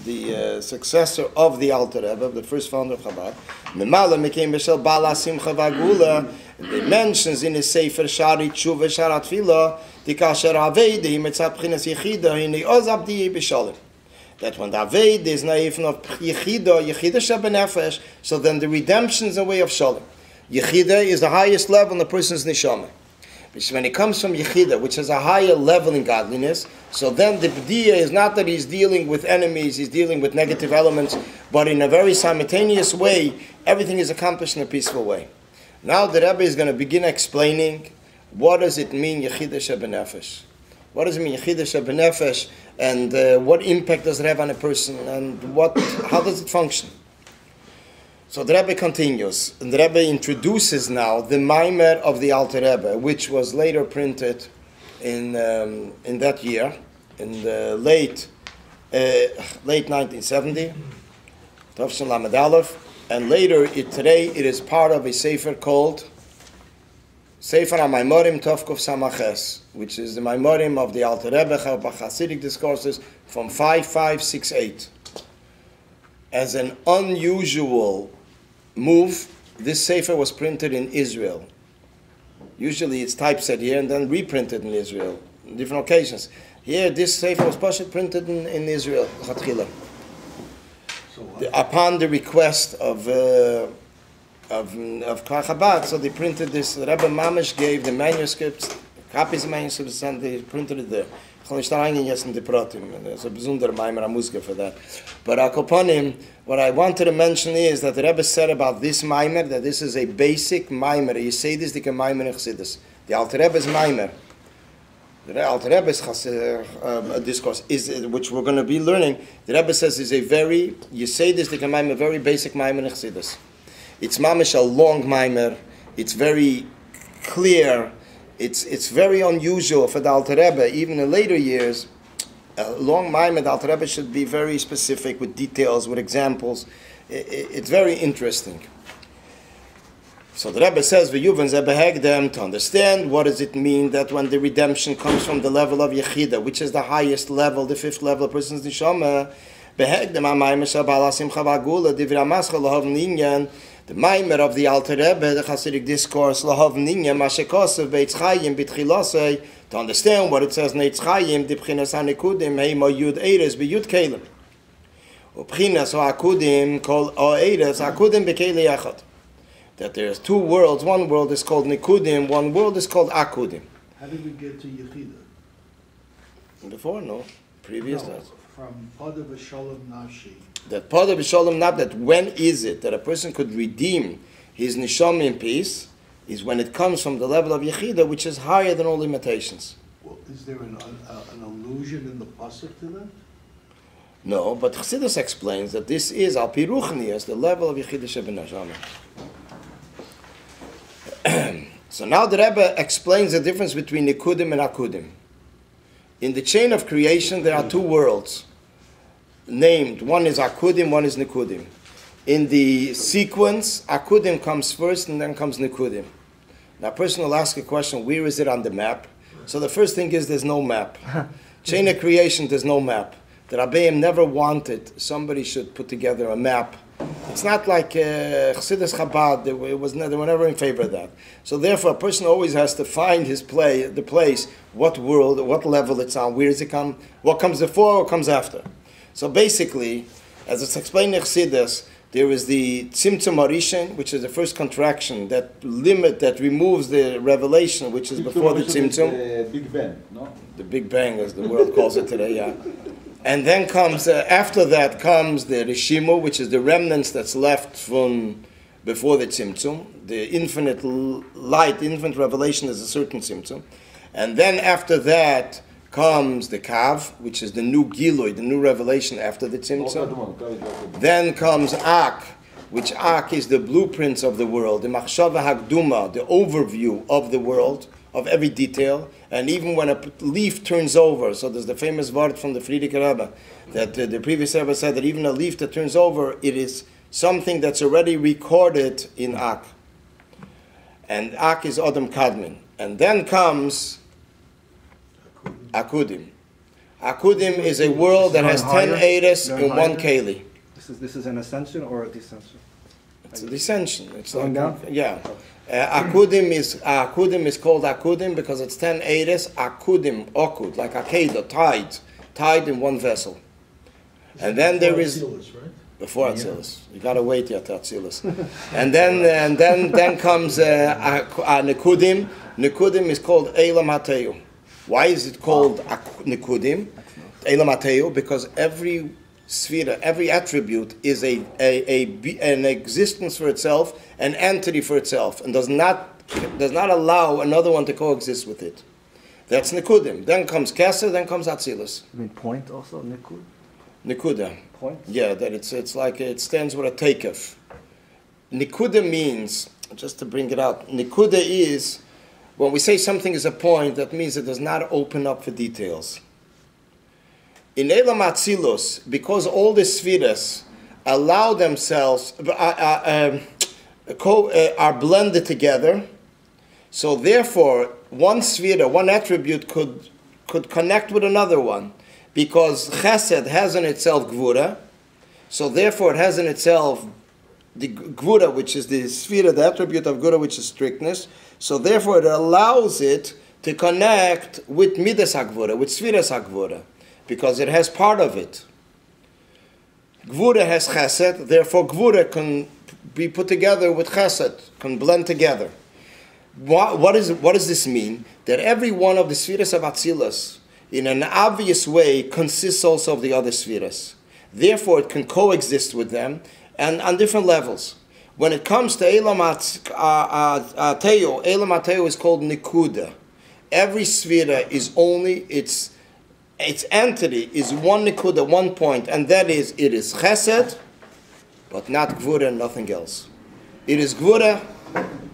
the successor of the Alter Rebbe, the first founder of Chabad. Memala became Beshel Bala Simcha Vagula. It mentions in his Sefer Shari Tshuva Sharat Tefillah Dikasher Avedi Mitzat B'chinas Yechida Hine Ozabdi B'Shalom. That when the Aved is naif of Yechida Shebenefesh, so then the redemption is a way of Shalom. Yechida is the highest level in the person's neshama. Which when it comes from Yechida, which has a higher level in godliness, so then the B'diya is not that he's dealing with enemies, he's dealing with negative elements, but in a very simultaneous way, everything is accomplished in a peaceful way. Now the Rebbe is going to begin explaining what does it mean Yechida Shebenefesh. What does it mean Yechida Shebenefesh, and what impact does it have on a person, and how does it function? So the Rebbe continues, and the Rebbe introduces now the Maimer of the Alter Rebbe, which was later printed in that year, in the late 1970, Tavshin Lamed Aleph, and later today it is part of a sefer called Sefer HaMaimorim Tovkov Samaches, which is the Maimorim of the Alter Rebbe, Hasidic discourses from 5568. As an unusual move, this sefer was printed in Israel. Usually it's typeset here and then reprinted in Israel on different occasions. Here, this sefer was printed in Israel, upon the request of Chabad, so they printed this. Rebbe Mamish gave the manuscripts, copies of manuscripts, and they printed it there. There's a besonder Maimer Amuzga for that. But Akoponim, what I wanted to mention is that the Rebbe said about this Maimer, that this is a basic Maimer. You say this, the Maimer in Chassidus. The Alter Rebbe's Maimer. The Alter Rebbe's discourse, which we're going to be learning, the Rebbe says is a very, you say this, the Maimer, very basic Maimer in Chassidus. It's mamish a long Maimer. It's very clear. It's very unusual for the Alter Rebbe, even in later years. A long Maimer, the Alter Rebbe should be very specific with details, with examples. It's very interesting. So the Rebbe says, "V'yuven ze behegdem," to understand what does it mean that when the redemption comes from the level of Yechida, which is the highest level, the fifth level of a person's neshama, behegdem ha-Maimer shel-Bala Simcha V'Agula divrei Mascha lahav ninyan. The Maimer of the Alter Rebbe, the Hasidic discourse, Lahav Ninya, Mashekosev, Beitz Chayim, Bitchilosei, to understand what it says, Neitz Chayim, Dibchinas HaNekudim, Heimo Yud Eires, B'Yud Kelim. Ubchinas HaAkudim, Kol Eires, Akudim B'Keli Echad. That there's two worlds, one world is called Nekudim, one world is called Akudim. How did we get to Yechida? Before, no. Previous, no, from Pada V'Shalom Nashi. That part of Shalom Nab, that when is it that a person could redeem his neshama in peace, is when it comes from the level of Yechida, which is higher than all limitations. Well, is there an allusion in the pasuk to that? No, but Chassidus explains that this is al pi ruchnius, the level of Yechida shebeneshama. So now the Rebbe explains the difference between Nekudim and Akudim. In the chain of creation, there are two worlds named. One is Akudim, one is Nekudim. In the sequence, Akudim comes first and then comes Nekudim. Now a person will ask a question, where is it on the map? So the first thing is there's no map. Chain of creation, there's no map. The Rabbeim never wanted somebody should put together a map. It's not like Chassidus Chabad, they were never in favor of that. So therefore a person always has to find the place, what world, what level it's on, where does it come, what comes before, what comes after. So basically, as it's explained in Chassidus, there is the Tzimtzum Harishan, which is the first contraction, that removes the revelation, which is before the Tzimtzum. The Big Bang, no? The Big Bang, as the world calls it today, yeah. And then comes, after that comes the Rishimu, which is the remnants that's left from before the Tzimtzum. The infinite light, infinite revelation is a certain Tzimtzum. And then after that comes the Kav, which is the new Gilui, the new revelation after the Tzimtzum. Then comes Ak, which Ak is the blueprints of the world, the Machshava Hagduma, the overview of the world, of every detail. And even when a leaf turns over, so there's the famous word from the Frierdiker Rebbe, that the previous Rebbe said that even a leaf that turns over, it is something that's already recorded in Ak. And Ak is Adam Kadmin. And then comes Akudim. Akudim is a world that has 10 Eidos in one Keli. This is an ascension or a descension? It's a descension. It's going down? Yeah. Akudim is called Akudim because it's 10 Eidos. Akudim, Okud, like Akeda, tied in one vessel. And then there is before Atzilus. You gotta wait yet to Atzilus. and then comes Nekudim. Nekudim is called Eilam Hateu. Why is it called Nekudim? Eilam Hateu because every Sphira, every attribute is an existence for itself, an entity for itself, and does not allow another one to coexist with it. That's Nekudim. Then comes Kesser, then comes Atzilus. You mean point also, Nikud? Nekuda. Point? Yeah, that it's like it stands with a takeoff. Nekuda means, just to bring it out, Nekuda is, when we say something is a point, that means it does not open up for details. In Eilam Atzilus, because all the Spheres allow themselves, are blended together, so therefore one Sphera, one attribute could connect with another one, because Chesed has in itself Gvura, so therefore it has in itself the Gvura, which is the Sphera, the attribute of Gvura, which is strictness, so therefore it allows it to connect with Midas HaGvura, with Spheras HaGvura, because it has part of it. Gvura has Chesed, therefore Gvura can be put together with Chesed, can blend together. What does this mean? That every one of the Spheras of Atzilus, in an obvious way, consists also of the other Spheras. Therefore, it can coexist with them, and on different levels. When it comes to Eilam Hateu is called Nikuda. Every Sphera is only its entity is one Nikuda, one point, and that is, it is Chesed, but not Gvura and nothing else. It is Gvura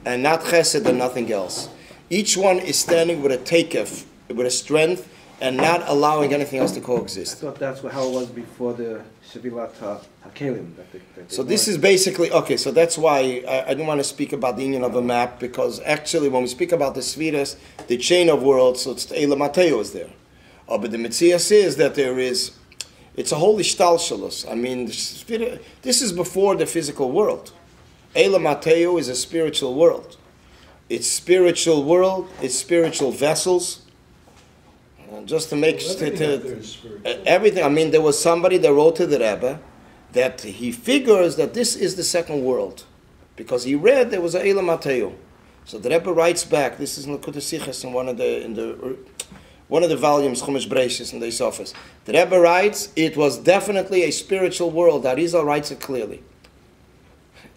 and not Chesed and nothing else. Each one is standing with a takeoff, with a strength, and not allowing anything else to coexist. I thought that's how it was before the Shavilat HaKelim. So this is basically, okay, so that's why I didn't want to speak about the union of a map, because actually when we speak about the Sfiras, the chain of worlds, so it's the Eilam Hateu is there. But the Metzias is that it's a holy Shtalshalus. I mean, this is before the physical world. Eilam Hateu is a spiritual world. It's spiritual world, it's spiritual vessels. Just to make everything. I mean, there was somebody that wrote to the Rebbe that he figures that this is the second world, because he read there was a Eilam Hateu. So the Rebbe writes back. This is in the Sichas in one of the volumes, Chumash Breishis in the Isofis. The Rebbe writes it was definitely a spiritual world. Arizal writes it clearly.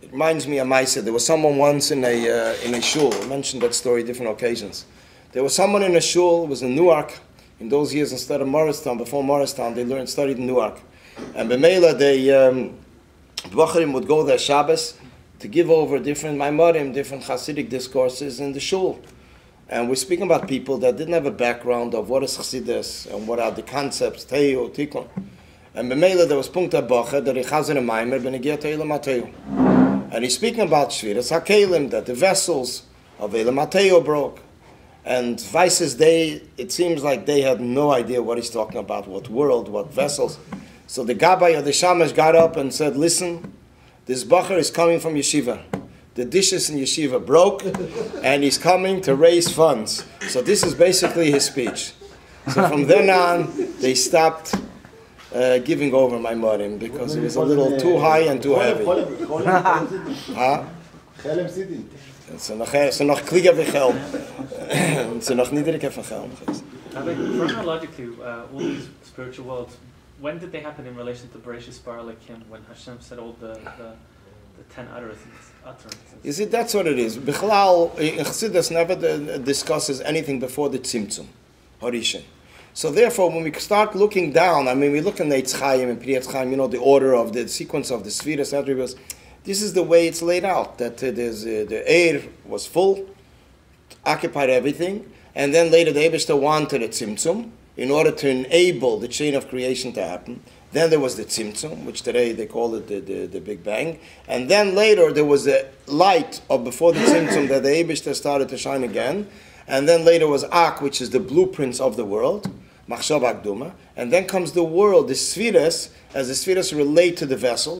It reminds me of Maisa. There was someone once in a shul. I mentioned that story different occasions. There was someone in a shul. It was in Newark. In those years, instead of Morristown, before Morristown, they studied in Newark. And B'meila, B'charim would go there Shabbos to give over different Maimorim, different Hasidic discourses in the shul. And we're speaking about people that didn't have a background of what is Chassidus and what are the concepts, Teo, Tikkun. And B'meila, there was Punkta Bacha, that he has in a Maimer, B'negia Eilam Hateu. And he's speaking about Shviras HaKelim, that the vessels of Eilam Hateu broke. And Vice's it seems like they had no idea what he's talking about, what world, what vessels. So the Gabbai of the Shamash got up and said, listen, this Bacher is coming from Yeshiva. The dishes in Yeshiva broke, and he's coming to raise funds. So this is basically his speech. So from then on, they stopped giving over my morim, because it was a little too high and too heavy. Huh? So noch kliger wie Helm. So noch niedriger von Helm. Chronologically, all these spiritual worlds, when did they happen in relation to Bereshit Bara Elokim, when Hashem said all the 10 utterances? You see, that's what it is. Bichlal, Chassidus never discusses anything before the Tzimtzum, Horishin. So therefore, when we start looking down, I mean, we look in the Eitz Chaim and Pri Etz Chaim, the order of the sequence of the Sfiras attributes. This is the way it's laid out, that the air was full, occupied everything, and then later the Eibishter wanted a Tzimtzum in order to enable the chain of creation to happen. Then there was the Tzimtzum, which today they call it the Big Bang. And then later there was a light of before the Tzimtzum that the Eibishter started to shine again. And then later was Ak, which is the blueprints of the world. Machshava Akduma, and then comes the world, the Sfiras, as the Sfiras relate to the vessel.